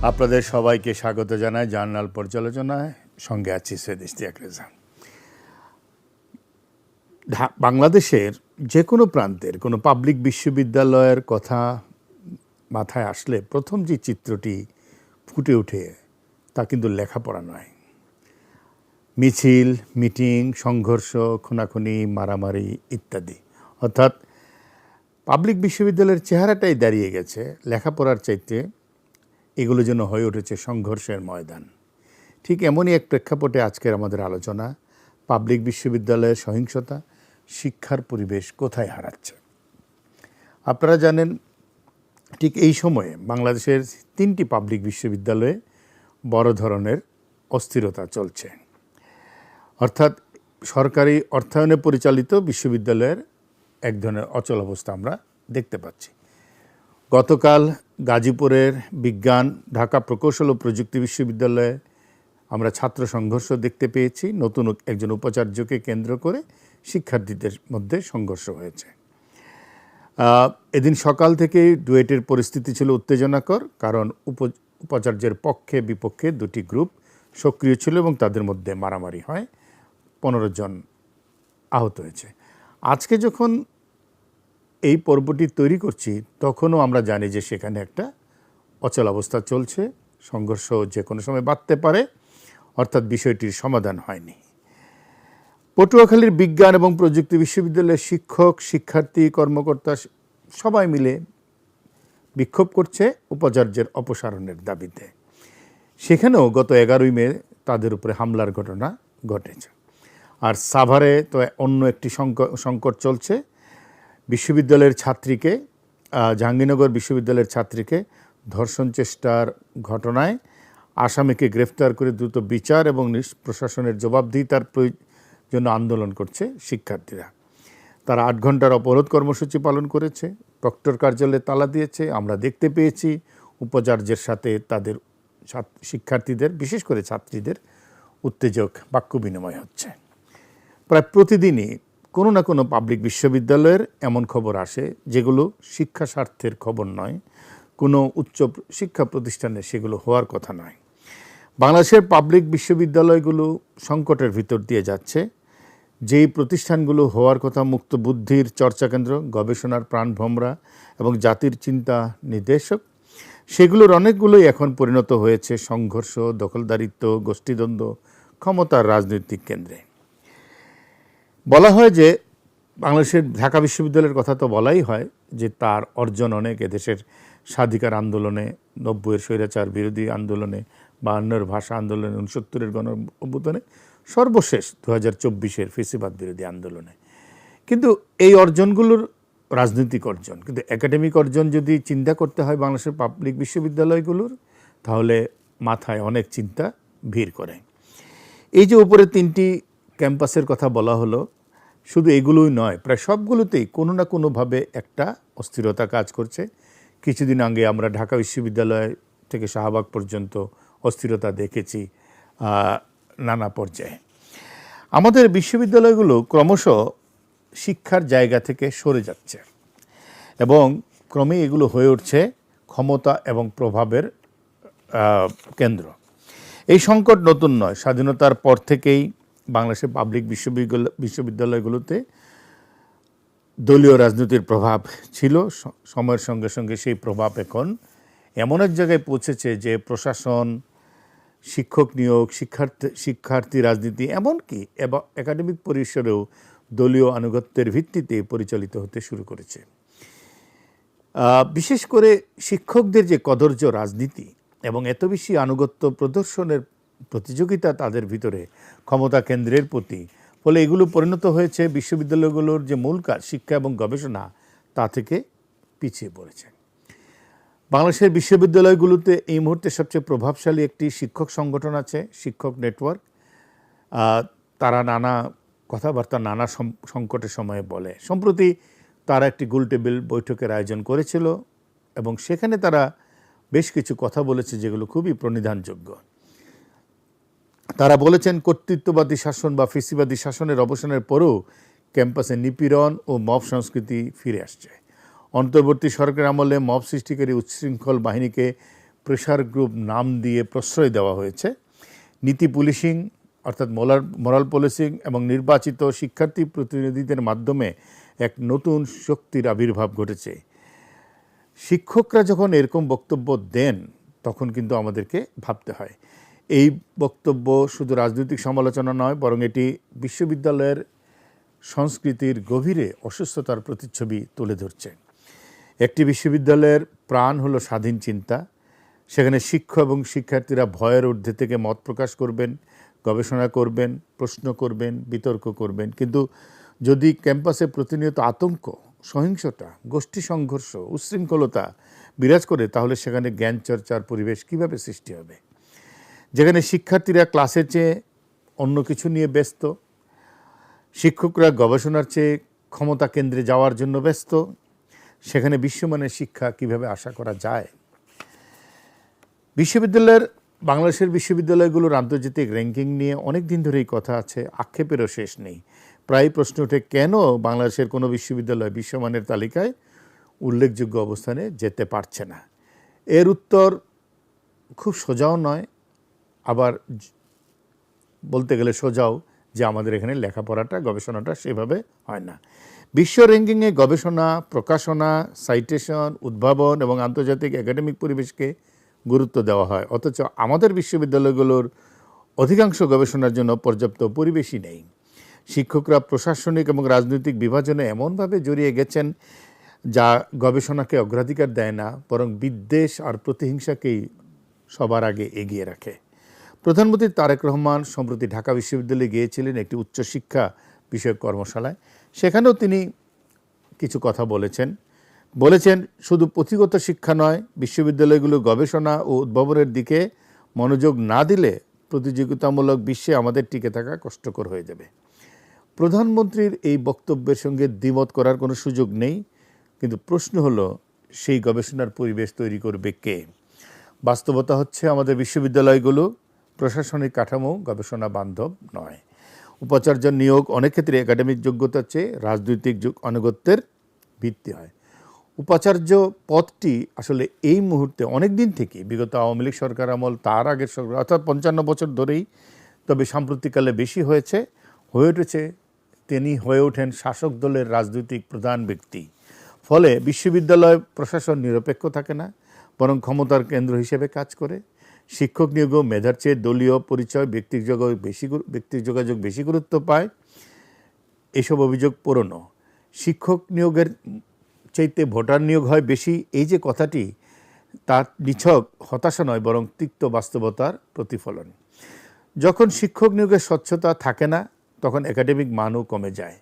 আপনাদের সবাইকে স্বাগত জানাই জার্নাল পর্যালোচনায়। সঙ্গে আছি সৈয়দ ইশতিয়াক রেজা। বাংলাদেশের যে কোনো প্রান্তের কোনো পাবলিক বিশ্ববিদ্যালয়ের কথা মাথায় আসলে প্রথম যে চিত্রটি ফুটে ওঠে তা কিন্তু লেখাপড়া নয়। মিছিল, মিটিং, সংঘর্ষ, খুনাখুনি, মারামারি ইত্যাদি। অর্থাৎ পাবলিক বিশ্ববিদ্যালয়ের চেহারাটাই দাঁড়িয়ে গেছে লেখাপড়ার চাইতে এগুলো যেন হয়ে উঠেছে সংঘর্ষের ময়দান। ঠিক এমনই এক প্রেক্ষাপটে আজকের আমাদের আলোচনা, পাবলিক বিশ্ববিদ্যালয়ের সহিংসতা, শিক্ষার পরিবেশ কোথায় হারাচ্ছে। আপনারা জানেন ঠিক এই সময়ে বাংলাদেশের 3টি পাবলিক বিশ্ববিদ্যালয়ে বড় ধরনের অস্থিরতা চলছে। অর্থাৎ সরকারি অর্থায়নে পরিচালিত বিশ্ববিদ্যালয়ের এক ধরনের অচল অবস্থা আমরা দেখতে পাচ্ছি। গতকাল গাজীপুরের বিজ্ঞান, ঢাকা প্রকৌশল ও প্রযুক্তি বিশ্ববিদ্যালয়ে আমরা ছাত্র সংঘর্ষ দেখতে পেয়েছি। নতুন একজন উপাচার্যকে কেন্দ্র করে শিক্ষার্থীদের মধ্যে সংঘর্ষ হয়েছে। এদিন সকাল থেকেই ডুয়েটের পরিস্থিতি ছিল উত্তেজনাকর, কারণ উপাচার্যের পক্ষে বিপক্ষে 2টি গ্রুপ সক্রিয় ছিল এবং তাদের মধ্যে মারামারি হয়, 15 জন আহত হয়েছে। আজকে যখন এই পর্বটি তৈরি করছি তখনও আমরা জানি যে সেখানে একটা অচল অবস্থা চলছে, সংঘর্ষ যে কোনো সময় বাড়তে পারে, অর্থাৎ বিষয়টির সমাধান হয়নি। পটুয়াখালীর বিজ্ঞান এবং প্রযুক্তি বিশ্ববিদ্যালয়ের শিক্ষক, শিক্ষার্থী, কর্মকর্তা সবাই মিলে বিক্ষোভ করছে উপাচার্যের অপসারণের দাবিতে। সেখানেও গত 11ই মে তাদের উপরে হামলার ঘটনা ঘটেছে। আর সাভারে তো অন্য একটি সংকট চলছে। বিশ্ববিদ্যালয়ের ছাত্রীকে, জাহাঙ্গীরনগর বিশ্ববিদ্যালয়ের ছাত্রীকে ধর্ষণ চেষ্টার ঘটনায় আসামিকে গ্রেফতার করে দ্রুত বিচার এবং প্রশাসনের জবাবদিহিতার জন্য আন্দোলন করছে শিক্ষার্থীরা। তারা 8 ঘন্টার অবরোধ কর্মসূচি পালন করেছে, প্রক্টর কার্যালয়ে তালা দিয়েছে। আমরা দেখতে পেয়েছি উপাচার্যের সাথে তাদের শিক্ষার্থীদের, বিশেষ করে ছাত্রীদের উত্তেজক বাক্য বিনিময় হচ্ছে। প্রায় প্রতিদিনই কোনো না কোনো পাবলিক বিশ্ববিদ্যালয়ের এমন খবর আসে যেগুলো শিক্ষা স্বার্থের খবর নয়, কোনো উচ্চ শিক্ষা প্রতিষ্ঠানে সেগুলো হওয়ার কথা নয়। বাংলাদেশের পাবলিক বিশ্ববিদ্যালয়গুলো সংকটের ভিতর দিয়ে যাচ্ছে। যেই প্রতিষ্ঠানগুলো হওয়ার কথা মুক্ত বুদ্ধির চর্চাকেন্দ্র, গবেষণার প্রাণভোমরা এবং জাতির চিন্তা নির্দেশক, সেগুলোর অনেকগুলোই এখন পরিণত হয়েছে সংঘর্ষ, দখলদারিত্ব, গোষ্ঠীদ্বন্দ্ব, ক্ষমতার রাজনৈতিক কেন্দ্রে। বলা হয় যে বাংলাদেশের ঢাকা বিশ্ববিদ্যালয়ের কথা তো বলাই হয় যে তার অর্জন অনেক এদেশের স্বাধিকার আন্দোলনে, 90-এর স্বৈরাচার বিরোধী আন্দোলনে, 52-এর ভাষা আন্দোলনে, 69-এর গণ অভ্যুত্থানে, সর্বশেষ 2024-এর ফেসিবাদ বিরোধী আন্দোলনে। কিন্তু এই অর্জনগুলোর রাজনৈতিক অর্জন, কিন্তু একাডেমিক অর্জন যদি চিন্তা করতে হয় বাংলাদেশের পাবলিক বিশ্ববিদ্যালয়গুলোর, তাহলে মাথায় অনেক চিন্তা ভিড় করে। এই যে উপরে 3টি ক্যাম্পাসের কথা বলা হলো, শুধু এগুলোই নয়, প্রায় সবগুলোতেই কোনো না কোনোভাবে একটা অস্থিরতা কাজ করছে। কিছুদিন আগে আমরা ঢাকা বিশ্ববিদ্যালয় থেকে শাহবাগ পর্যন্ত অস্থিরতা দেখেছি নানা পর্যায়ে। আমাদের বিশ্ববিদ্যালয়গুলো ক্রমশ শিক্ষার জায়গা থেকে সরে যাচ্ছে এবং ক্রমে এগুলো হয়ে উঠছে ক্ষমতা এবং প্রভাবের কেন্দ্র। এই সংকট নতুন নয়। স্বাধীনতার পর থেকেই বাংলাদেশের পাবলিক বিশ্ববিদ্যালয়গুলোতে দলীয় রাজনীতির প্রভাব ছিল। সময়ের সঙ্গে সঙ্গে সেই প্রভাব এখন এমন এক জায়গায় পৌঁছেছে যে প্রশাসন, শিক্ষক নিয়োগ, শিক্ষার্থী রাজনীতি, এমনকি একাডেমিক পরিসরেও দলীয় আনুগত্যের ভিত্তিতে পরিচালিত হতে শুরু করেছে। বিশেষ করে শিক্ষকদের যে কদর্য রাজনীতি এবং এত বেশি আনুগত্য প্রদর্শনের প্রতিযোগিতা তাদের ভিতরে ক্ষমতা কেন্দ্রের প্রতি, ফলে এগুলো পরিণত হয়েছে বিশ্ববিদ্যালয়গুলোর যে মূল কাজ, শিক্ষা এবং গবেষণা, তা থেকে পিছিয়ে পড়েছে। বাংলাদেশের বিশ্ববিদ্যালয়গুলোতে এই মুহূর্তে সবচেয়ে প্রভাবশালী একটি শিক্ষক সংগঠন আছে, শিক্ষক নেটওয়ার্ক। তারা নানা কথাবার্তা নানা সংকটের সময়ে বলে। সম্প্রতি তারা একটি গোলটেবিল বৈঠকের আয়োজন করেছিল এবং সেখানে তারা বেশ কিছু কথা বলেছে যেগুলো খুবই প্রণিধানযোগ্য। তারা বলেছেন, কর্তৃত্ববাদী শাসন বা ফেসিবাদী শাসনের অবসানের পরেও ক্যাম্পাসে নিপীড়ন ও মব সংস্কৃতি ফিরে আসছে। অন্তর্বর্তী সরকার আমলে মব সৃষ্টিকারী উচ্ছৃঙ্খল বাহিনীকে প্রেশার গ্রুপ নাম দিয়ে প্রশ্রয় দেওয়া হয়েছে। নীতি পুলিশিং অর্থাৎ মোরাল পুলিশিং এবং নির্বাচিত শিক্ষার্থী প্রতিনিধিদের মাধ্যমে এক নতুন শক্তির আবির্ভাব ঘটেছে। শিক্ষকরা যখন এরকম বক্তব্য দেন তখন কিন্তু আমাদেরকে ভাবতে হয়। এই বক্তব্য শুধু রাজনৈতিক সমালোচনা নয়, বরং এটি বিশ্ববিদ্যালয়ের সংস্কৃতির গভীরে অসুস্থতার প্রতিচ্ছবি তুলে ধরছে। একটি বিশ্ববিদ্যালয়ের প্রাণ হলো স্বাধীন চিন্তা। সেখানে শিক্ষক এবং শিক্ষার্থীরা ভয়ের ঊর্ধ্বে থেকে মত প্রকাশ করবেন, গবেষণা করবেন, প্রশ্ন করবেন, বিতর্ক করবেন। কিন্তু যদি ক্যাম্পাসে প্রতিনিয়ত আতঙ্ক, সহিংসতা, গোষ্ঠী সংঘর্ষ, উচ্ছৃঙ্খলতা বিরাজ করে, তাহলে সেখানে জ্ঞান চর্চার পরিবেশ কিভাবে সৃষ্টি হবে? যেখানে শিক্ষার্থীরা ক্লাসের চেয়ে অন্য কিছু নিয়ে ব্যস্ত, শিক্ষকরা গবেষণার চেয়ে ক্ষমতা কেন্দ্রে যাওয়ার জন্য ব্যস্ত, সেখানে বিশ্বমানের শিক্ষা কিভাবে আশা করা যায়? বাংলাদেশের বিশ্ববিদ্যালয়গুলোর আন্তর্জাতিক র্যাঙ্কিং নিয়ে অনেক দিন ধরেই কথা আছে, আক্ষেপেরও শেষ নেই। প্রায় প্রশ্ন ওঠে, কেন বাংলাদেশের কোনো বিশ্ববিদ্যালয় বিশ্বমানের তালিকায় উল্লেখযোগ্য অবস্থানে যেতে পারছে না? এর উত্তর খুব সোজাও নয়, আবার বলতে গেলে সোজাও, যে আমাদের এখানে লেখাপড়াটা, গবেষণাটা সেভাবে হয় না। বিশ্ব র্যাঙ্কিংয়ে গবেষণা, প্রকাশনা, সাইটেশন, উদ্ভাবন এবং আন্তর্জাতিক একাডেমিক পরিবেশকে গুরুত্ব দেওয়া হয়, অথচ আমাদের বিশ্ববিদ্যালয়গুলোর অধিকাংশ গবেষণার জন্য পর্যাপ্ত পরিবেশই নেই। শিক্ষকরা প্রশাসনিক এবং রাজনৈতিক বিভাজনে এমনভাবে জড়িয়ে গেছেন যা গবেষণাকে অগ্রাধিকার দেয় না, বরং বিদ্বেষ আর প্রতিহিংসাকেই সবার আগে এগিয়ে রাখে। প্রধানমন্ত্রী তারেক রহমান সম্প্রতি ঢাকা বিশ্ববিদ্যালয়ে গিয়েছিলেন একটি উচ্চশিক্ষা বিষয়ক কর্মশালায়। সেখানেও তিনি কিছু কথা বলেছেন শুধু পুঁথিগত শিক্ষা নয়, বিশ্ববিদ্যালয়গুলো গবেষণা ও উদ্ভাবনের দিকে মনোযোগ না দিলে প্রতিযোগিতামূলক বিশ্বে আমাদের টিকে থাকা কষ্টকর হয়ে যাবে। প্রধানমন্ত্রীর এই বক্তব্যের সঙ্গে দ্বিমত করার কোনো সুযোগ নেই, কিন্তু প্রশ্ন হলো, সেই গবেষণার পরিবেশ তৈরি করবে কে? বাস্তবতা হচ্ছে, আমাদের বিশ্ববিদ্যালয়গুলো প্রশাসনিক কাঠামো গবেষণা বান্ধব নয়। উপাচার্য নিয়োগ অনেক ক্ষেত্রে একাডেমিক যোগ্যতার চেয়ে রাজনৈতিক আনুগত্যের ভিত্তি হয়। উপাচার্য পদটি আসলে এই মুহূর্তে অনেক দিন থেকে, বিগত আওয়ামী লীগ সরকার আমল, তার আগের সরকার, অর্থাৎ 55 বছর ধরেই, তবে সাম্প্রতিককালে বেশি হয়ে উঠেছে, তিনি হয়ে ওঠেন শাসক দলের রাজনৈতিক প্রধান ব্যক্তি। ফলে বিশ্ববিদ্যালয় প্রশাসন নিরপেক্ষ থাকে না, বরং ক্ষমতার কেন্দ্র হিসেবে কাজ করে। শিক্ষক নিয়োগও মেধার চেয়ে দলীয় পরিচয়, ব্যক্তি যোগাযোগ বেশি গুরুত্ব পায়। এসব অভিযোগ পুরনো। শিক্ষক নিয়োগের চাইতে ভোটার নিয়োগ হয় বেশি, এই যে কথাটি, তার নিছক হতাশা নয়, বরং তিক্ত বাস্তবতার প্রতিফলন। যখন শিক্ষক নিয়োগের স্বচ্ছতা থাকে না, তখন একাডেমিক মানও কমে যায়।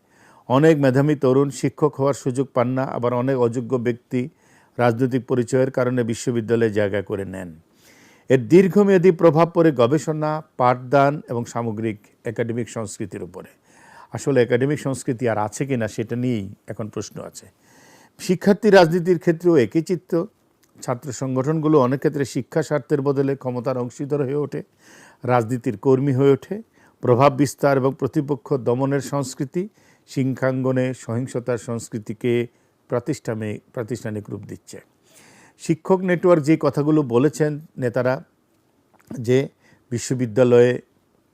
অনেক মেধাবী তরুণ শিক্ষক হওয়ার সুযোগ পান না, আবার অনেক অযোগ্য ব্যক্তি রাজনৈতিক পরিচয়ের কারণে বিশ্ববিদ্যালয়ে জায়গা করে নেন। এর দীর্ঘমেয়াদী প্রভাব পড়ে গবেষণা, পাঠদান এবং সামগ্রিক একাডেমিক সংস্কৃতির উপরে। আসলে একাডেমিক সংস্কৃতি আর আছে কিনা সেটা নিয়েই এখন প্রশ্ন আছে। শিক্ষার্থী রাজনীতির ক্ষেত্রেও একই চিত্র। ছাত্র সংগঠনগুলো অনেক ক্ষেত্রে শিক্ষা স্বার্থের বদলে ক্ষমতার অংশীদার হয়ে ওঠে, রাজনীতির কর্মী হয়ে ওঠে। প্রভাব বিস্তার এবং প্রতিপক্ষ দমনের সংস্কৃতি শিক্ষাঙ্গনে সহিংসতার সংস্কৃতিকে প্রাতিষ্ঠানিক রূপ দিচ্ছে। শিক্ষক নেটওয়ার্ক যে কথাগুলো বলেছেন নেতারা, যে বিশ্ববিদ্যালয়ে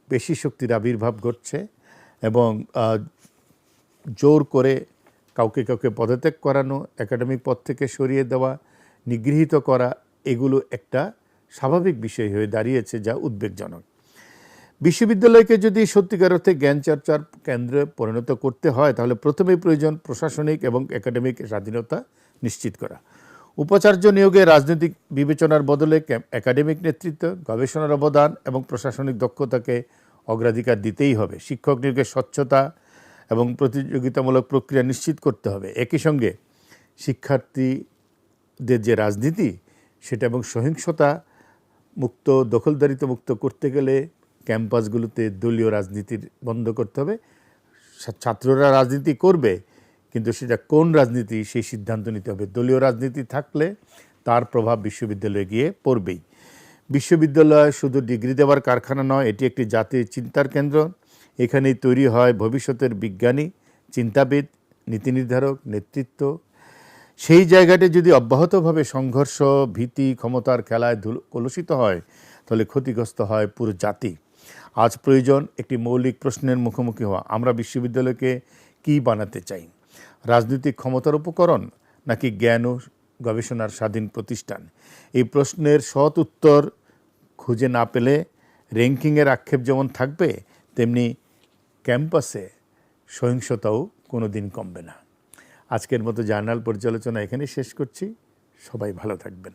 পেশি শক্তির আবির্ভাব ঘটছে এবং জোর করে কাউকে পদত্যাগ করানো, একাডেমিক পদ থেকে সরিয়ে দেওয়া, নিগৃহীত করা, এগুলো একটা স্বাভাবিক বিষয় হয়ে দাঁড়িয়েছে, যা উদ্বেগজনক। বিশ্ববিদ্যালয়কে যদি সত্যিকার অর্থে জ্ঞান চর্চার কেন্দ্রে পরিণত করতে হয়, তাহলে প্রথমেই প্রয়োজন প্রশাসনিক এবং একাডেমিক স্বাধীনতা নিশ্চিত করা। উপাচার্য নিয়োগে রাজনৈতিক বিবেচনার বদলে একাডেমিক নেতৃত্ব, গবেষণার অবদান এবং প্রশাসনিক দক্ষতাকে অগ্রাধিকার দিতেই হবে। শিক্ষক নিয়োগের স্বচ্ছতা এবং প্রতিযোগিতামূলক প্রক্রিয়া নিশ্চিত করতে হবে। একই সঙ্গে শিক্ষার্থীদের যে রাজনীতি, সেটা এবং সহিংসতা মুক্ত, দখলদারিত্ব মুক্ত করতে গেলে ক্যাম্পাসগুলোতে দলীয় রাজনীতির বন্ধ করতে হবে। ছাত্ররা রাজনীতি করবে, কিন্তু সেটা কোন রাজনীতি, সেই সিদ্ধান্ত নিতে হবে। দলীয় রাজনীতি থাকলে তার প্রভাব বিশ্ববিদ্যালয়ে গিয়ে পড়বেই। বিশ্ববিদ্যালয় শুধু ডিগ্রি দেওয়ার কারখানা নয়, এটি একটি জাতির চিন্তার কেন্দ্র। এখানেই তৈরি হয় ভবিষ্যতের বিজ্ঞানী, চিন্তাবিদ, নীতি নির্ধারক, নেতৃত্ব। সেই জায়গাটি যদি অব্যাহতভাবে সংঘর্ষ, ভীতি, ক্ষমতার খেলায় কলুষিত হয়, তাহলে ক্ষতিগ্রস্ত হয় পুরো জাতি। আজ প্রয়োজন একটি মৌলিক প্রশ্নের মুখোমুখি হওয়া। আমরা বিশ্ববিদ্যালয়কে কী বানাতে চাই? রাজনৈতিক ক্ষমতার উপকরণ নাকি জ্ঞান ও গবেষণার স্বাধীন প্রতিষ্ঠান? এই প্রশ্নের সৎ উত্তর খুঁজে না পেলে র্যাঙ্কিংয়ের আক্ষেপ যেমন থাকবে, তেমনি ক্যাম্পাসে সহিংসতাও কোনো দিন কমবে না। আজকের মতো জার্নাল পর্যালোচনা এখানেই শেষ করছি। সবাই ভালো থাকবেন।